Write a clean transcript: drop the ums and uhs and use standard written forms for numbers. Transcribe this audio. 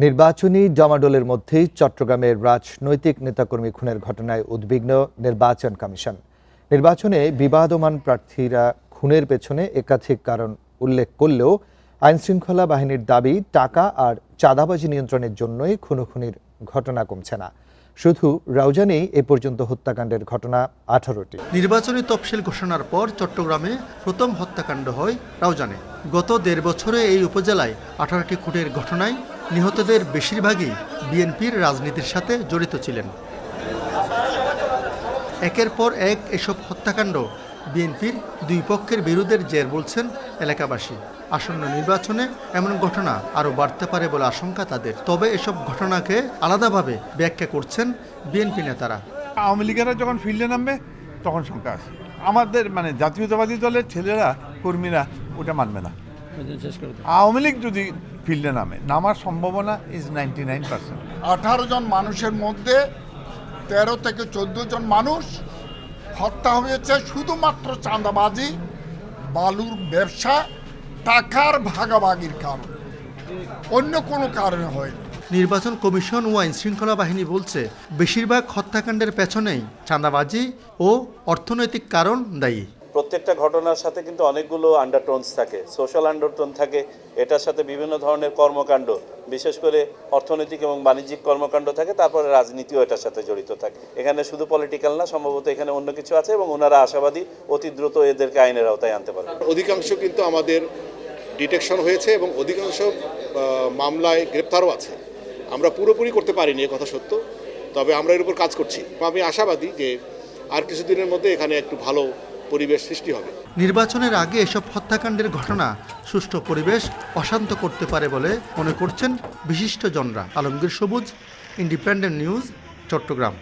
নির্বাচনী ডামাডোলের মধ্যেই চট্টগ্রামের রাজনৈতিক নেতাকর্মী খুনের ঘটনায় উদ্বিগ্ন নির্বাচন কমিশন। নির্বাচনে বিবাদমান প্রার্থীরা খুনের পেছনে একাধিক কারণ উল্লেখ করলেও আইনশৃঙ্খলা বাহিনীর দাবি টাকা আর চাঁদাবাজি নিয়ন্ত্রণের জন্যই খুনোখুনির ঘটনা কমছে না। শুধু রাউজানেই এ পর্যন্ত হত্যাকাণ্ডের ঘটনা 18টি। নির্বাচনী তফসিল ঘোষণার পর চট্টগ্রামে প্রথম হত্যাকাণ্ড হয় রাউজানে। গত 1.5 বছরে এই উপজেলায় 18টি খুনের ঘটনায় নিহতদের বেশিরভাগই বিএনপির রাজনীতির সাথে জড়িত ছিলেন। একের পর এক এসব হত্যাকাণ্ড বিএনপির দুই পক্ষের বিরোধের জের বলছেন এলাকাবাসী। আসন্ন নির্বাচনে এমন ঘটনা আরও বাড়তে পারে বলে আশঙ্কা তাদের। তবে এসব ঘটনাকে আলাদাভাবে ব্যাখ্যা করছেন বিএনপি নেতারা। আওয়ামী লীগেরা যখন ফিল্ডে নামবে তখন শঙ্কা আছে। আমাদের জাতীয়তাবাদী দলের ছেলেরা কর্মীরা ওটা মানবে না। আওয়ামী লীগ যদি ফিল্ডে নামার সম্ভাবনা ইজ 99%। 18 জন মানুষের মধ্যে 13 থেকে 14 জন মানুষ হত্যা হয়েছে শুধুমাত্র চাঁদাবাজি, বালুর ব্যবসা, টাকার ভাগাভাগির কারণে, অন্য কোনো কারণে হয়নি। নির্বাচন কমিশন ও আইনশৃঙ্খলা বাহিনী বলছে বেশিরভাগ হত্যাকাণ্ডের পেছনেই চাঁদাবাজি ও অর্থনৈতিক কারণ দায়ী। প্রত্যেকটা ঘটনার সাথে কিন্তু অনেকগুলো আন্ডারটোনস থাকে, সোশ্যাল আন্ডারটোন থাকে, এটার সাথে বিভিন্ন ধরনের কর্মকাণ্ড, বিশেষ করে অর্থনৈতিক এবং বাণিজ্যিক কর্মকাণ্ড থাকে, তারপরে রাজনীতিও এটার সাথে জড়িত থাকে। এখানে শুধু পলিটিক্যাল না, সম্ভবত এখানে অন্য কিছু আছে এবং ওনারা আশাবাদী অতি দ্রুত এদেরকে আইনের আওতায় আনতে পারবে। অধিকাংশ কিন্তু আমাদের ডিটেকশন হয়েছে এবং অধিকাংশ মামলায় গ্রেপ্তারও আছে। আমরা পুরোপুরি করতে পারিনি, এ কথা সত্য, তবে আমরা এর উপর কাজ করছি। আমি আশাবাদী যে আর কিছুদিনের মধ্যে এখানে একটু ভালো পরিবেশ সৃষ্টি হবে। নির্বাচনের আগে এসব হত্যাকাণ্ডের ঘটনা সুষ্ঠু পরিবেশ অশান্ত করতে পারে বলে মনে করছেন বিশিষ্টজনরা। আলমগীর সবুজ, ইন্ডিপেন্ডেন্ট নিউজ, চট্টগ্রাম।